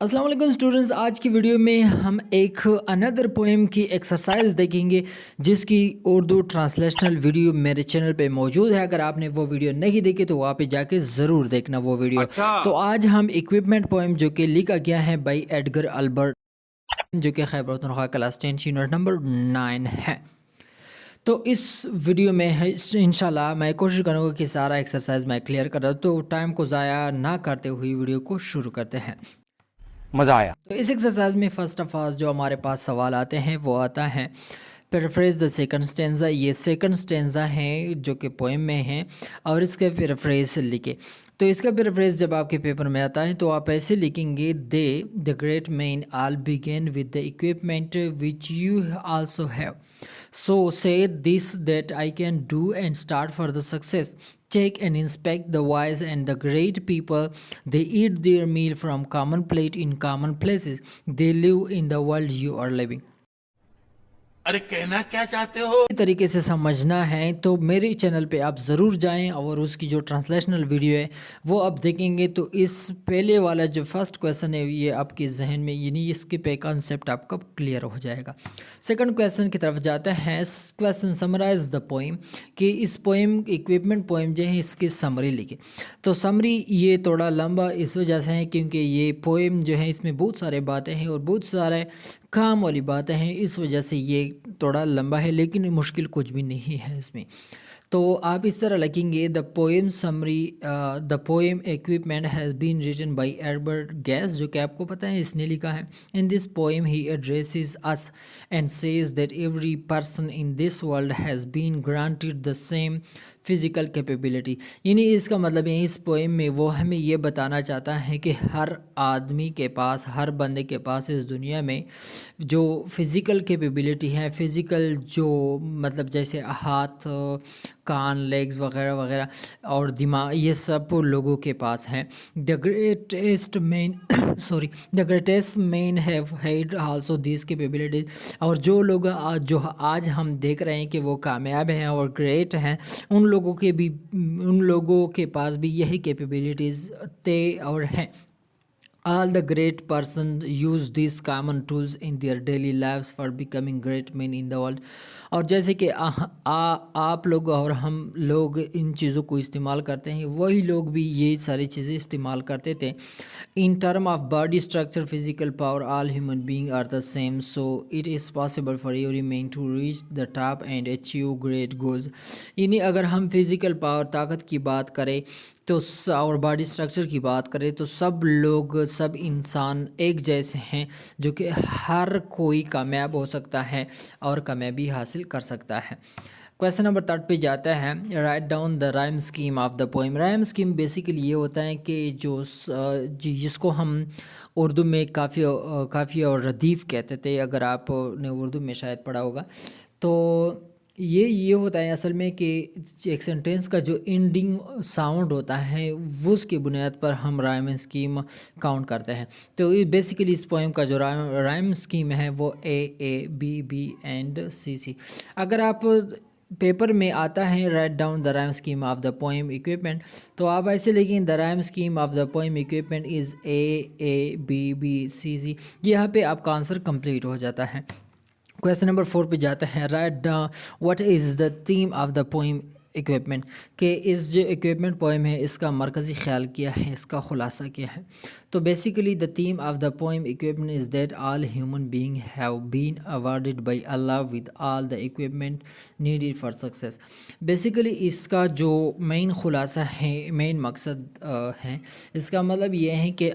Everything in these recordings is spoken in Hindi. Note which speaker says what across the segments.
Speaker 1: अस्सलाम वालेकुम स्टूडेंट्स। आज की वीडियो में हम एक अनदर पोएम की एक्सरसाइज देखेंगे जिसकी उर्दू ट्रांसलेशनल वीडियो मेरे चैनल पे मौजूद है। अगर आपने वो वीडियो नहीं देखी तो वहाँ पे जाके ज़रूर देखना वो वीडियो।
Speaker 2: अच्छा।
Speaker 1: तो आज हम इक्विपमेंट पोएम जो कि लिखा गया है बाई एडगर अल्बर्ट, जो कि Khyber Pakhtunkhwa class 10 unit number 9 है। तो इस वीडियो में है इंशाल्लाह मैं कोशिश करूँगा कि सारा एक्सरसाइज मैं क्लियर कर दूँ। तो टाइम को ज़ाया ना करते हुए वीडियो को शुरू करते हैं।
Speaker 2: मजा आया।
Speaker 1: तो इस एक्सरसाइज में फर्स्ट ऑफ ऑल जो हमारे पास सवाल आते हैं वो आता है पैराफ्रेज द सेकंड स्टेंजा। ये सेकंड स्टेंजा है जो कि पोएम में है और इसके पैराफ्रेज लिखे। तो इसका पैराफ्रेज जब आपके पेपर में आता है तो आप ऐसे लिखेंगे they the great man all began with the equipment which you also have, so say this that I can do and start for the success. Take and inspect the wise and the great people. They eat their meal from common plate in common places. They live in the world you are living.
Speaker 2: अरे कहना क्या चाहते हो?
Speaker 1: तरीके से समझना है तो मेरे चैनल पे आप ज़रूर जाएं और उसकी जो ट्रांसलेशनल वीडियो है वो आप देखेंगे तो इस पहले वाला जो फर्स्ट क्वेश्चन है ये आपके जहन में यानी इसके पे कॉन्सेप्ट आपका क्लियर हो जाएगा। सेकंड क्वेश्चन की तरफ जाते हैं। क्वेश्चन समराइज द पोएम कि इस पोएम इक्विपमेंट पोएम जो है इसकी समरी लिखे। तो समरी ये थोड़ा लंबा इस वजह से है क्योंकि ये पोएम जो है इसमें बहुत सारे बातें हैं और बहुत सारे काम वाली बातें हैं, इस वजह से ये थोड़ा लंबा है लेकिन मुश्किल कुछ भी नहीं है इसमें। तो आप इस तरह लिखेंगे the poem summary the poem equipment has been written by Edward Guest, जो कि आपको पता है इसने लिखा है। In this poem he addresses us and says that every person in this world has been granted the same physical capability. यानी इसका मतलब है इस पोएम में वो हमें ये बताना चाहता है कि हर आदमी के पास, हर बंदे के पास इस दुनिया में जो फिज़िकल कैपेबिलिटी है, फिज़िकल जो मतलब जैसे हाथ, कान, लेग्स वगैरह वगैरह और दिमाग, ये सब लोगों के पास हैं। The greatest man sorry the greatest man have had also this capabilities. और जो लोग जो आज हम देख रहे हैं कि वो कामयाब हैं और ग्रेट हैं, उन लोगों के पास भी यही कैपेबिलिटीज़ थे और हैं। All the great persons use these common tools in their daily lives for becoming great men in the world. और जैसे कि आप लोग और हम लोग इन चीज़ों को इस्तेमाल करते हैं, वही लोग भी ये सारी चीज़ें इस्तेमाल करते थे। In term of body structure, physical power, all human being are the same, so it is possible for every man to reach the top and achieve great goals. यानी अगर हम फिज़िकल पावर, ताकत की बात करें तो और बॉडी स्ट्रक्चर की बात करें तो सब लोग, सब इंसान एक जैसे हैं, जो कि हर कोई कामयाब हो सकता है और कामयाबी हासिल कर सकता है। क्वेश्चन नंबर 3 पे जाता है। Write down the rhyme scheme of the poem. Rhyme scheme basically ये होता है कि जो जिसको हम उर्दू में काफ़ी और रदीफ़ कहते थे, अगर आपने उर्दू में शायद पढ़ा होगा तो ये होता है असल में कि एक सेंटेंस का जो एंडिंग साउंड होता है वो उसकी बुनियाद पर हम राइम स्कीम काउंट करते हैं। तो ये बेसिकली इस पोएम का जो राइम स्कीम है वो A B B and C C. अगर आप पेपर में आता है write down the rhyme scheme of the poem equipment, तो आप ऐसे लिखें the rhyme scheme of the poem equipment is A B B C C. यहाँ पे आपका आंसर कंप्लीट हो जाता है। क्वेश्चन नंबर 4 पे जाते हैं। Right what is the theme of the poem equipment के इस जो इक्विपमेंट पोएम है इसका मरकज़ी ख्याल क्या है, इसका खुलासा क्या है। तो basically the theme of the poem equipment is that all human being have been awarded by Allah with all the equipment needed for success. Basically इसका जो मेन खुलासा है, मेन मकसद है, इसका मतलब ये है कि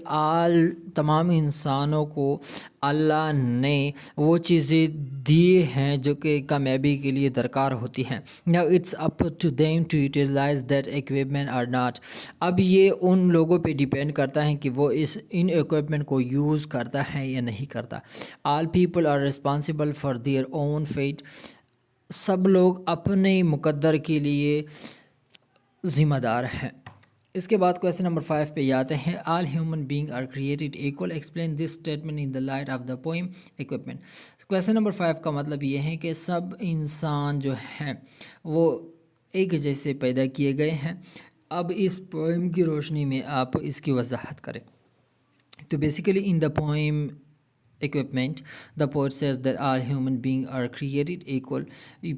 Speaker 1: तमाम इंसानों को अल्लाह ने वो चीज़ें दिए हैं जो कि कामयाबी के लिए दरकार होती हैं। Now it's up to them to utilize that equipment or not. अब ये उन लोगों पे डिपेंड करता है कि वो इन इक्विपमेंट को यूज़ करता है या नहीं करता। All people are responsible for their own fate. सब लोग अपने मुकद्दर के लिए ज़िम्मेदार हैं। इसके बाद क्वेश्चन नंबर 5 पे आते हैं। All human being are created equal, explain this statement in the light of the poem equipment. Question number 5 का मतलब ये है कि सब इंसान जो हैं वो एक जैसे पैदा किए गए हैं। अब इस पोएम की रोशनी में आप इसकी वजाहत करें। तो basically in the poem equipment the poet says that all human beings are created equal.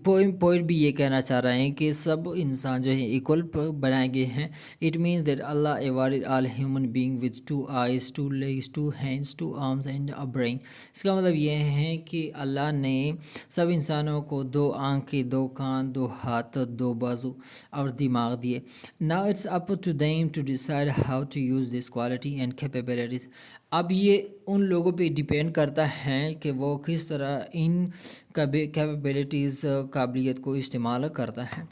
Speaker 1: Poet भी ये कहना चाह रहे हैं कि सब इंसान जो है इक्वल बनाए गए हैं. It means that Allah awarded all human beings with 2 eyes, 2 legs, 2 hands, 2 arms and a brain. इसका मतलब ये है कि अल्लाह ने सब इंसानों को 2 आंखें, 2 कान, 2 हाथ, 2 बाजू और दिमाग दिए. Now it's up to them to decide how to use this quality and capabilities. अब ये उन लोगों पे डिपेंड करता है कि वो किस तरह इन कैपेबिलिटीज़ काबिलियत को इस्तेमाल करता है.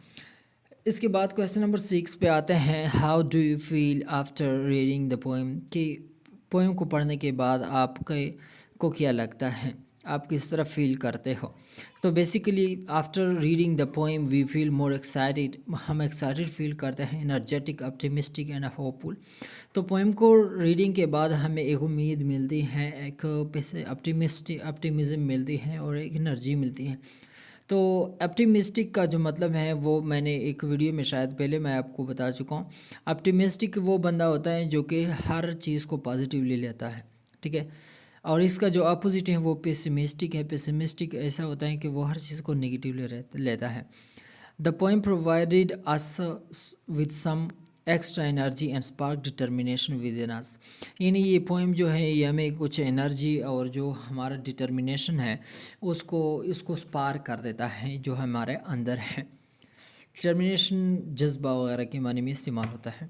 Speaker 1: इसके बाद क्वेश्चन नंबर 6 पे आते हैं. How do you feel after reading the poem. कि पोएम को पढ़ने के बाद आपके को क्या लगता है, आप किस तरह फील करते हो. तो basically after reading the poem we feel more excited. हम एक्साइटेड फील करते हैं, एनर्जेटिक, ऑप्टिमिस्टिक एंड होपफुल. तो पोएम को रीडिंग के बाद हमें एक उम्मीद मिलती है, एक पैसे ऑप्टिमिज़म मिलती है और एक एनर्जी मिलती है. तो ऑप्टिमिस्टिक का जो मतलब है वो मैंने एक वीडियो में शायद पहले मैं आपको बता चुका हूँ. ऑप्टिमिस्टिक वो बंदा होता है जो कि हर चीज़ को पॉजिटिवली लेता है, ठीक है. और इसका जो अपोजिट है वो पेसिमिस्टिक है. पेसिमिस्टिक ऐसा होता है कि वो हर चीज़ को नेगेटिवली लेता है. The poem provided us with some extra energy and spark determination within us. यानी ये पोएम जो है ये हमें कुछ एनर्जी और जो हमारा डिटर्मिनेशन है उसको स्पार्क कर देता है जो हमारे अंदर है. डिटर्मिनेशन जज्बा वगैरह के माने में इस्तेमाल होता है.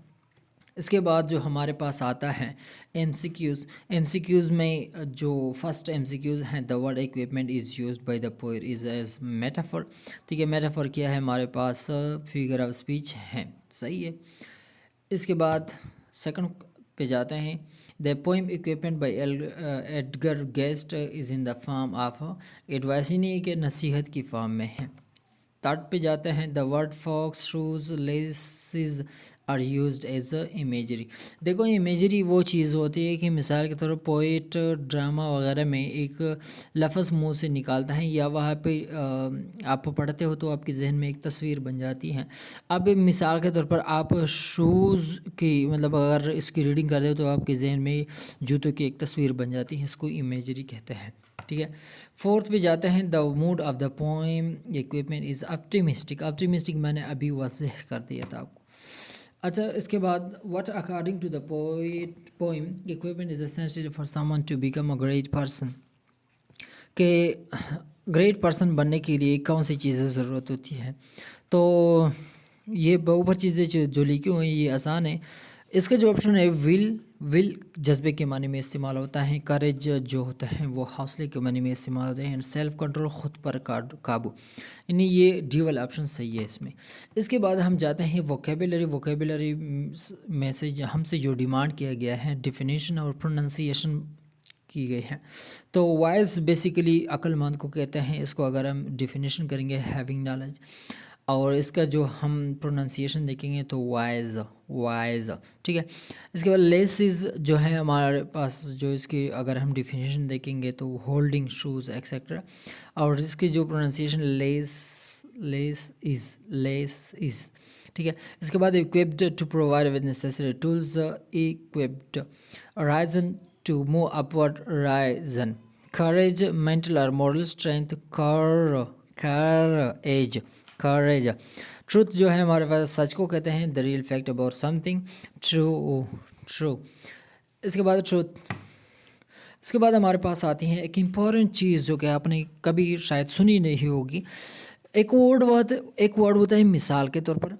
Speaker 1: इसके बाद जो हमारे पास आता है MCQs. MCQs में जो फर्स्ट MCQs हैं, the word equipment is used by the poet is as metaphor. ठीक है, मेटाफर क्या है, हमारे पास फिगर ऑफ स्पीच है, सही है. इसके बाद सेकंड पे जाते हैं. The poem equipment by Edgar Guest is in the form of advice. नहीं कि नसीहत की फॉर्म में है. थर्ड पे जाते हैं. The word fox, shoes, laces are used as a imagery. देखो इमेजरी वो चीज़ होती है कि मिसाल के तौर पर पोइट ड्रामा वगैरह में एक लफ्ज़ मुंह से निकालता है या वहाँ पे आप पढ़ते हो तो आपके जहन में एक तस्वीर बन जाती है. अब मिसाल के तौर पर आप शूज़ की मतलब अगर इसकी रीडिंग करते हो तो आपके जहन में जूतों की एक तस्वीर बन जाती है, इसको इमेजरी कहते हैं, ठीक है. फोर्थ पे जाते हैं. The mood off the poem equipment is optimistic. Optimistic मैंने अभी वाज़ेह कर दिया था आपको. अच्छा, इसके बाद what according to the poem equipment is essential for someone to become a great person. के ग्रेट पर्सन बनने के लिए कौन सी चीज़ें ज़रूरत होती है. तो ये ऊपर चीज़ें जो लिखी हुई हैं ये आसान है. इसका जो ऑप्शन है विल जज्बे के माने में इस्तेमाल होता है. करेज जो होता है वो हौसले के माने में इस्तेमाल होता है. एंड सेल्फ कंट्रोल, खुद पर काबू. यानी ये ड्यूअल ऑप्शन सही है इसमें. इसके बाद हम जाते हैं वोकेबुलरी में से हमसे जो डिमांड किया गया है डिफिनीशन और प्रोनाउंसिएशन की गई है. तो वाइज बेसिकली अक्लमंद को कहते हैं. इसको अगर हम डिफिनीशन करेंगे हैविंग नॉलेज, और इसका जो हम प्रोनाउंसिएशन देखेंगे तो वाइज, ठीक है. इसके बाद लेसिस जो है हमारे पास जो इसकी अगर हम डिफिनीशन देखेंगे तो होल्डिंग शूज़ एक्सेट्रा. और इसकी जो प्रोनाउंसिएशन लेस इज़, ठीक है. इसके बाद equipped to provide with necessary tools, equipped. Risen to move upward, risen. Courage, mental और मोरल स्ट्रेंथ, करेज. ट्रूथ जो है हमारे पास सच को कहते हैं, the real fact about something, true. इसके बाद ट्रूथ. इसके बाद हमारे पास आती है एक इम्पॉर्टेंट चीज़ जो कि आपने कभी शायद सुनी नहीं होगी. एक वर्ड होता है मिसाल के तौर पर.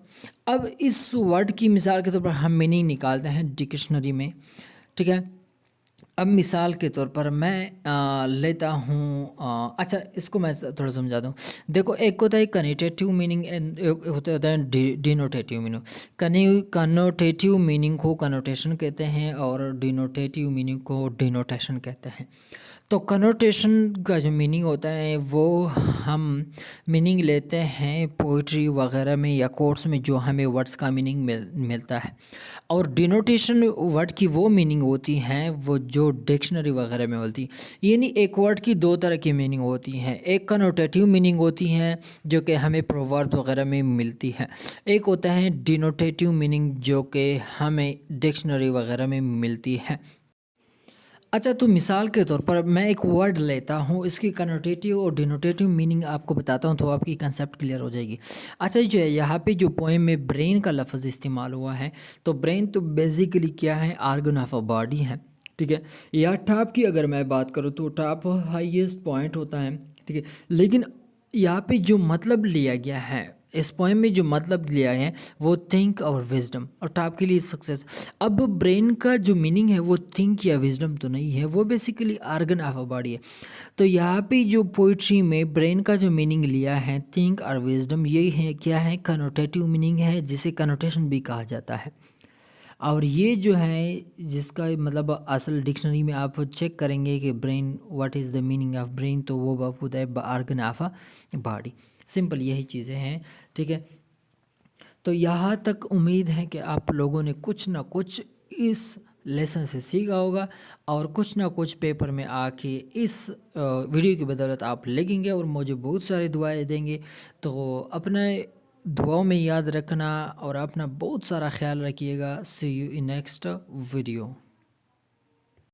Speaker 1: अब इस वर्ड की मिसाल के तौर पर हम मीनिंग निकालते हैं डिक्शनरी में, ठीक है. अब मिसाल के तौर पर मैं लेता हूँ अच्छा इसको मैं थोड़ा समझा दूँ. देखो एक होता है कनोटेटिव मीनिंग, एक होता है डिनोटेटिव मीनिंग. कनोटेटिव मीनिंग को कनोटेशन कहते हैं और डिनोटेटिव मीनिंग को डिनोटेशन कहते हैं. तो कनोटेशन का जो मीनिंग होता है वो हम मीनिंग लेते हैं पोइट्री वगैरह में या कोट्स में जो हमें वर्ड्स का मीनिंग मिलता है. और डिनोटेशन वर्ड की वो मीनिंग होती हैं वो जो डिक्शनरी वगैरह में होती है. यानी एक वर्ड की 2 तरह की मीनिंग होती हैं. एक कनोटेटिव मीनिंग होती हैं जो कि हमें प्रोवर्ब वगैरह में मिलती है. एक होता है डिनोटेटिव मीनिंग जो कि हमें डिक्शनरी वगैरह में मिलती है. अच्छा, तो मिसाल के तौर पर मैं एक वर्ड लेता हूँ, इसकी कनोटेटिव और डिनोटेटिव मीनिंग आपको बताता हूँ तो आपकी कंसेप्ट क्लियर हो जाएगी। अच्छा, जो है यहाँ पे जो पोएम में ब्रेन का लफ्ज़ इस्तेमाल हुआ है, तो ब्रेन तो बेसिकली क्या है, आर्गन ऑफ अ बॉडी है, ठीक है। या टॉप की अगर मैं बात करूँ तो टॉप हाईएस्ट पॉइंट होता है, ठीक है। लेकिन यहाँ पे जो मतलब लिया गया है, इस पोएम में जो मतलब लिया है वो थिंक और विजडम, और टॉप के लिए सक्सेस। अब ब्रेन का जो मीनिंग है वो थिंक या विजडम तो नहीं है, वो basically organ of a body है। तो यहाँ पे जो पोइट्री में ब्रेन का जो मीनिंग लिया है थिंक और विजडम, ये है क्या है, कनोटेटिव मीनिंग है, जिसे कनोटेशन भी कहा जाता है। और ये जो है जिसका मतलब असल डिक्शनरी में आप चेक करेंगे कि brain, what is the meaning of brain, तो वो आपको होता है organ of a body. Simple यही चीज़ें हैं, ठीक है। तो यहाँ तक उम्मीद है कि आप लोगों ने कुछ ना कुछ इस लेसन से सीखा होगा, और कुछ ना कुछ पेपर में आके इस वीडियो की बदौलत आप लिखेंगे और मुझे बहुत सारी दुआएं देंगे। तो अपने दुआओं में याद रखना और अपना बहुत सारा ख्याल रखिएगा। सी यू इन नेक्स्ट वीडियो।